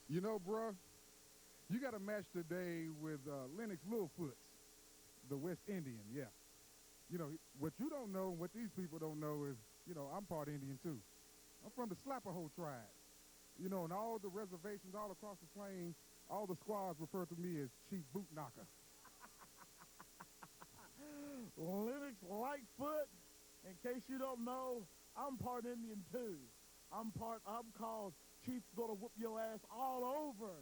You know, bruh, you got a match today with Lennox the West Indian, yeah. You know, what you don't know and what these people don't know is, I'm part Indian too. I'm from the Slapperhole tribe. And all the reservations all across the plains, all the squads refer to me as Chief Boot Knocker. Lennox Lightfoot, in case you don't know, I'm part Indian too. I'm called Chief Gonna Whoop Your Ass all over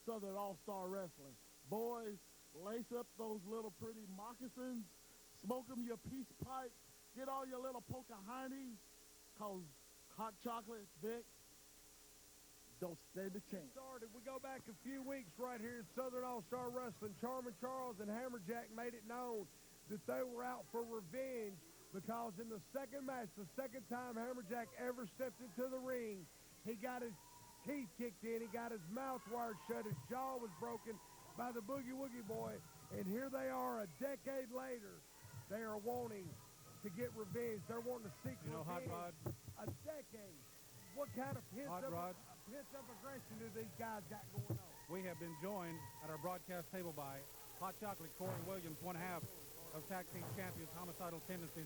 Southern All-Star Wrestling. Boys, lace up those little pretty moccasins, smoke them your peace pipe, get all your little Pocahontas, cause hot chocolate, Vic, don't stand a chance. Started. We go back a few weeks right here at Southern All-Star Wrestling. Charmin' Charles and Hammerjack made it known that they were out for revenge because in the second match, the second time Hammerjack ever stepped into the ring, he got his teeth kicked in, he got his mouth wired shut, his jaw was broken by the Boogie Woogie Boy, and here they are a decade later. They are wanting to get revenge. They're wanting to seek revenge. Hot Rod? A decade. What kind of pent-up aggression do these guys got going on? We have been joined at our broadcast table by Hot Chocolate Corey Williams, one half of Tag Team Champions Homicidal Tendencies.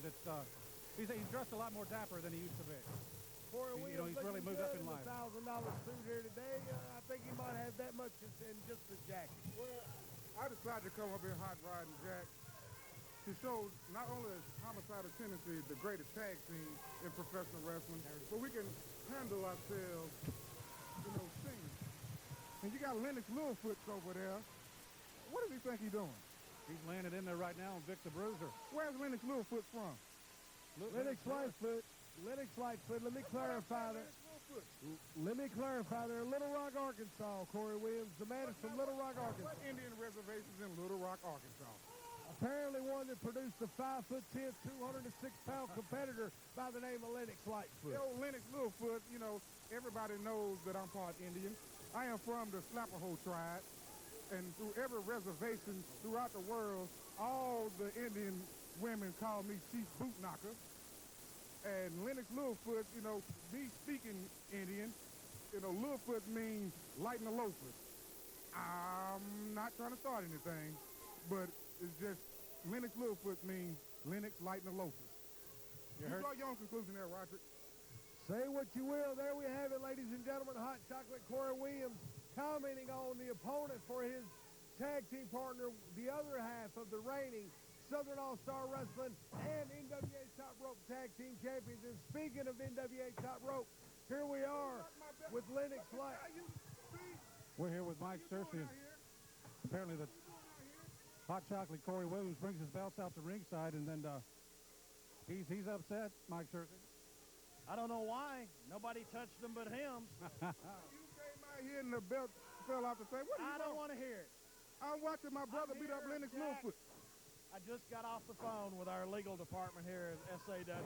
He's dressed a lot more dapper than he used to be. Corey Williams, he's really moved up in life. $1,000 suit here today. I think he might have that much in just the jacket. Well, I decided to come up here hot riding Jack to show not only is Homicidal Tendency the greatest tag team in professional wrestling, but we can handle ourselves, singing. And you got Lennox Littlefoot over there. What does he think he's doing? He's landed in there right now on Vic the Bruiser. Where's Lennox Littlefoot from? Lennox Lightfoot. Lennox Lightfoot. Let me clarify that. Let me clarify. They're in Little Rock, Arkansas, Corey Williams. The man is from Little Rock, Arkansas. What Indian reservations in Little Rock, Arkansas? Apparently one that produced a 5'10", 206-pound competitor by the name of Lennox Lightfoot. Yo, Lennox Littlefoot, everybody knows that I'm part Indian. I am from the Slapperhole tribe, and through every reservation throughout the world, all the Indian women call me Chief Boot Knocker. And Lennox Littlefoot, me speaking Indian, Littlefoot means light in the loafers. I'm not trying to start anything, but it's just Lennox Littlefoot means Lennox light in the loafers. You draw your own conclusion there, Roger. Say what you will. There we have it, ladies and gentlemen. Hot Chocolate Corey Williams commenting on the opponent for his tag team partner, the other half of the reigning Southern All-Star Wrestling and NWA Top Rope Tag Team Champions. And speaking of NWA Top Rope, here we are with Lennox Light. We're here with Mike Searcy. Apparently the Hot Chocolate Corey Williams brings his belts out to ringside, and then he's upset, Mike Searcy. I don't know why. Nobody touched them but him. You came out here and the belt fell off the table. I don't want to hear it. I'm watching my brother beat up Lennox Littlefoot. I just got off the phone with our legal department here at SAW.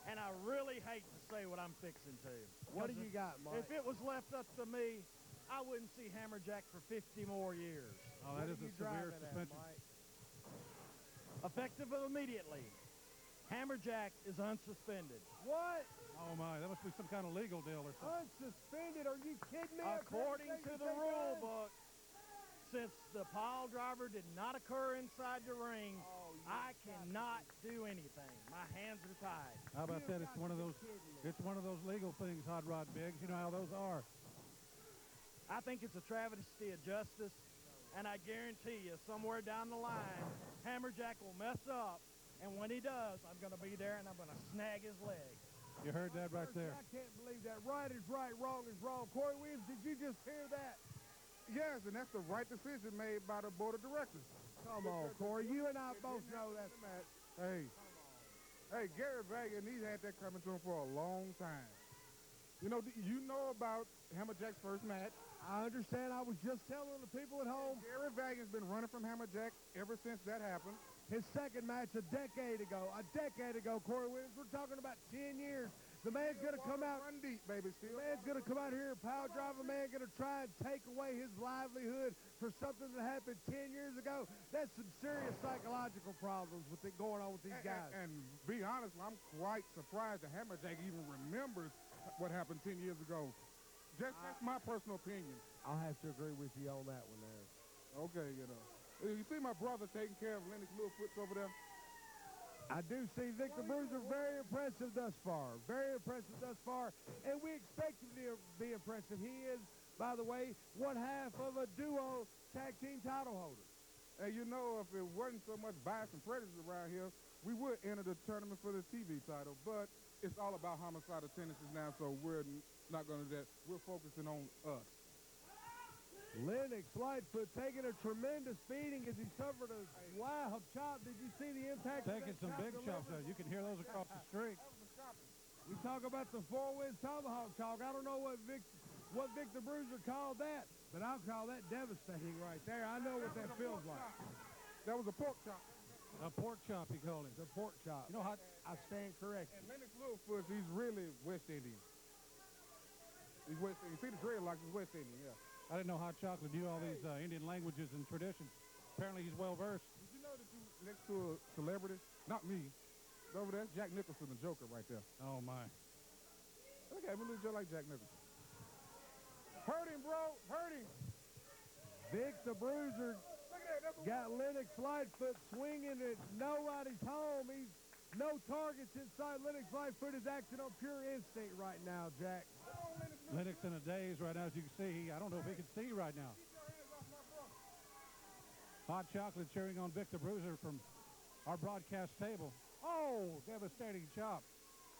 And I really hate to say what I'm fixing to. What do you got, Mike? If it was left up to me, I wouldn't see Hammerjack for 50 more years. Oh, that is a severe suspension. Effective immediately. Hammerjack is unsuspended. What? Oh, my. That must be some kind of legal deal or something. Unsuspended? Are you kidding me? According to the rule book, since the pile driver did not occur inside the ring, I cannot do anything. My hands are tied. How about that? It's one of those legal things, Hot Rod Biggs. You know how those are. I think it's a travesty of justice, and I guarantee you, somewhere down the line, Hammerjack will mess up, and when he does, I'm going to be there, and I'm going to snag his leg. You heard that right there. I can't believe that. Right is right, wrong is wrong. Corey Williams, did you just hear that? Yes, and that's the right decision made by the board of directors. Come on, Corey. You and I both know that. Hey, Gary Vagan, he's had that coming to him for a long time. You know about Hammerjack's first match. I understand. I was just telling the people at home. Gary Vagan's been running from Hammerjack ever since that happened. His second match a decade ago, Corey Williams. We're talking about 10 years. The man's going to come out. Run deep, baby, still. The man's going to come out here and power drive a man, going to try and take away his livelihood for something that happened 10 years ago. That's some serious psychological problems with it going on with these guys. And be honest, I'm quite surprised that Hammerjack even remembers what happened 10 years ago. that's my personal opinion. I'll have to agree with you on that one there. Okay, you know. You see my brother taking care of Lennox Littlefoot over there? I do see Victor Bruiser very impressive thus far. Very impressive thus far. And we expect him to be impressive. He is, by the way, one half of a duo tag team title holder. And you know, if it wasn't so much bias and prejudice around here, we would enter the tournament for the TV title. But it's all about homicidal tendencies now, so we're not going to do that. We're focusing on us. Lennox Lightfoot taking a tremendous beating as he suffered a wild chop. Did you see the impact? Taking some big chops out. You can hear those across the street. We talk about the four winds tomahawk chalk. I don't know what Victor Bruiser called that, but I'll call that devastating right there. I know what that feels like. That was a pork chop. A pork chop, he called it. The pork chop. You know how I stand corrected. And Lennox Littlefoot, he's really West Indian. He's West Indian. See the dreadlocks, he's West Indian, yeah. I didn't know Hot Chocolate knew all these Indian languages and traditions. Apparently he's well versed. Did you know that you next to a celebrity? Not me. Over there, Jack Nicholson, the Joker, right there. Oh my! Look at him, he looks just like Jack Nicholson. Hurt him, bro. Hurt him. Victor Bruiser got Lennox Lightfoot swinging it. Nobody's home. He's no targets inside. Lennox Lightfoot is acting on pure instinct right now, Jack. Lennox in a daze right now, as you can see. I don't know if he can see right now. Hot Chocolate cheering on Victor Bruiser from our broadcast table. Oh, devastating chop.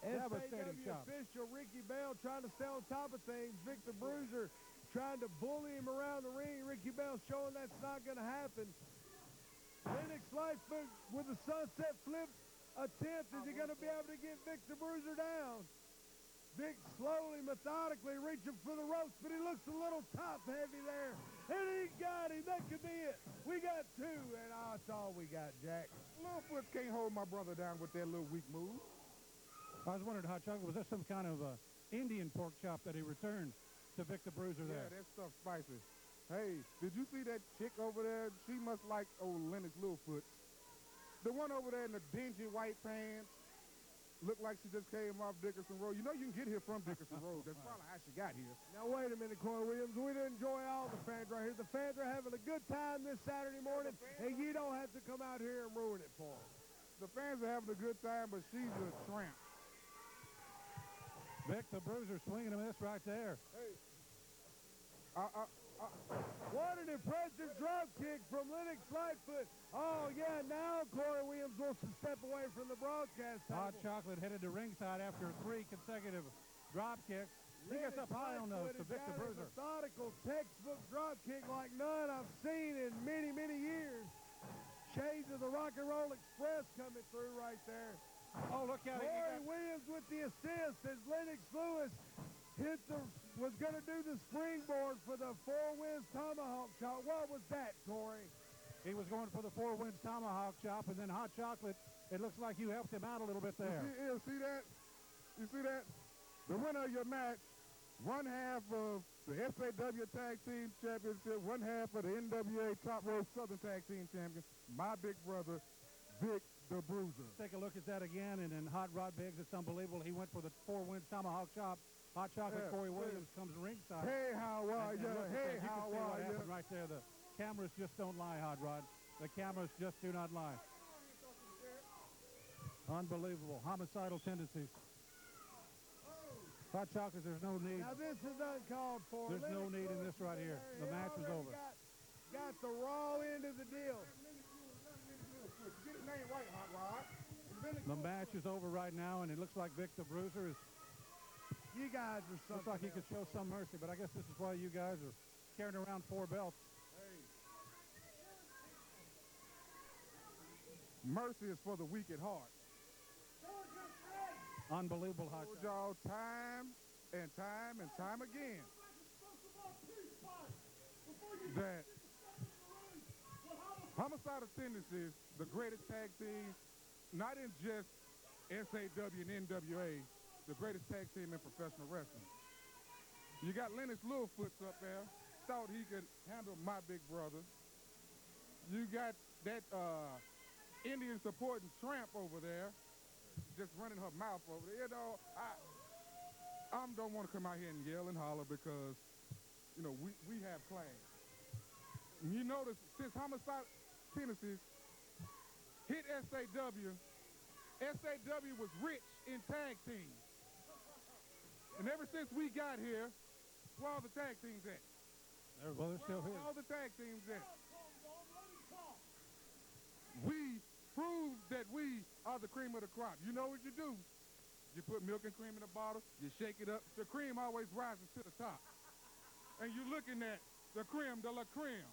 Devastating SAW chop. official Ricky Bell trying to stay on top of things. Victor Bruiser trying to bully him around the ring. Ricky Bell showing that's not going to happen. Lennox Lightfoot with a sunset flip attempt. Is he going to be able to get Victor Bruiser down? Vic slowly, methodically reaching for the ropes, but he looks a little top-heavy there. And he got him. That could be it. We got two, and that's all we got, Jack. Littlefoot can't hold my brother down with that little weak move. I was wondering, Hot Chocolate, was there some kind of Indian pork chop that he returned to Victor Bruiser there? Yeah, that stuff's spicy. Hey, did you see that chick over there? She must like old Lennox Littlefoot. The one over there in the dingy white pants. Looked like she just came off Dickerson Road. You know you can get here from Dickerson Road. That's probably how she got here. Now, wait a minute, Corey Williams. We didn't enjoy all the fans right here. The fans are having a good time this Saturday morning, and you don't have to come out here and ruin it for them. The fans are having a good time, but she's a tramp. Victor Bruiser swinging a miss right there. Hey. What an impressive drop kick from Lennox Lightfoot. Oh, yeah, now Corey Williams wants to step away from the broadcast table. Hot Chocolate headed to ringside after 3 consecutive drop kicks. He gets up high on those to Victor Bruiser. Methodical textbook drop kick like none I've seen in many, many years. Shades of the Rock and Roll Express coming through right there. Oh, look at it. Corey Williams with the assist as Lennox Lewis was going to do the springboard for the Four Winds Tomahawk chop. What was that, Corey? He was going for the Four Winds Tomahawk chop, and then Hot Chocolate, it looks like you helped him out a little bit there. You see that? You see that? The winner of your match, one half of the SAW Tag Team Championship, one half of the NWA Top Rope Southern Tag Team Champion, my big brother, Vic the Bruiser. Take a look at that again, and then Hot Rod Biggs, it's unbelievable. He went for the Four Winds Tomahawk chop. Hot Chocolate Corey Williams comes ringside. Hey, how are you? Hey, how are you? Right there. The cameras just don't lie, Hot Rod. The cameras just do not lie. Unbelievable. Homicidal tendencies. Hot Chocolate, there's no need. Now this is uncalled for. There's no need in this right here. The match is over. Got the raw end of the deal. Get his name right, Hot Rod. The match is over right now, and it looks like Victor Bruiser is... You guys are something. Looks like he could show some mercy, but I guess this is why you guys are carrying around 4 belts. Hey. Mercy is for the weak at heart. Unbelievable, Hot Told Chocolate. y'all time and time and time again that Homicidal Tendencies, the greatest tag team, not in just SAW and NWA, the greatest tag team in professional wrestling. You got Lennox Littlefoot up there, thought he could handle my big brother. You got that Indian supporting tramp over there, just running her mouth over there. You know, I don't want to come out here and yell and holler because, you know, we have class. And you notice since Homicide, Tennessee hit SAW, SAW was rich in tag teams. And ever since we got here, where all the tag teams at? Well, they're still here. All the tag teams at. We proved that we are the cream of the crop. You know what you do? You put milk and cream in a bottle, you shake it up, the cream always rises to the top. And you're looking at the creme de la creme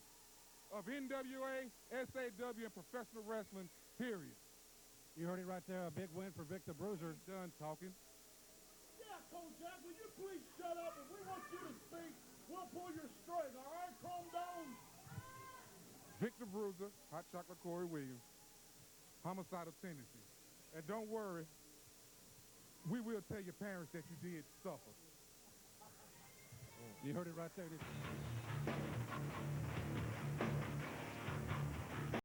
of NWA, SAW, and professional wrestling, period. You heard it right there, a big win for Victor Bruiser. Done talking. Yeah, Coach Jack, will you please shut up? If we want you to speak, we'll pull your string, all right, Chrome Dome? Victor Bruiser, Hot Chocolate Corey Williams, Homicide of Tennessee. And don't worry, we will tell your parents that you did suffer. You heard it right there.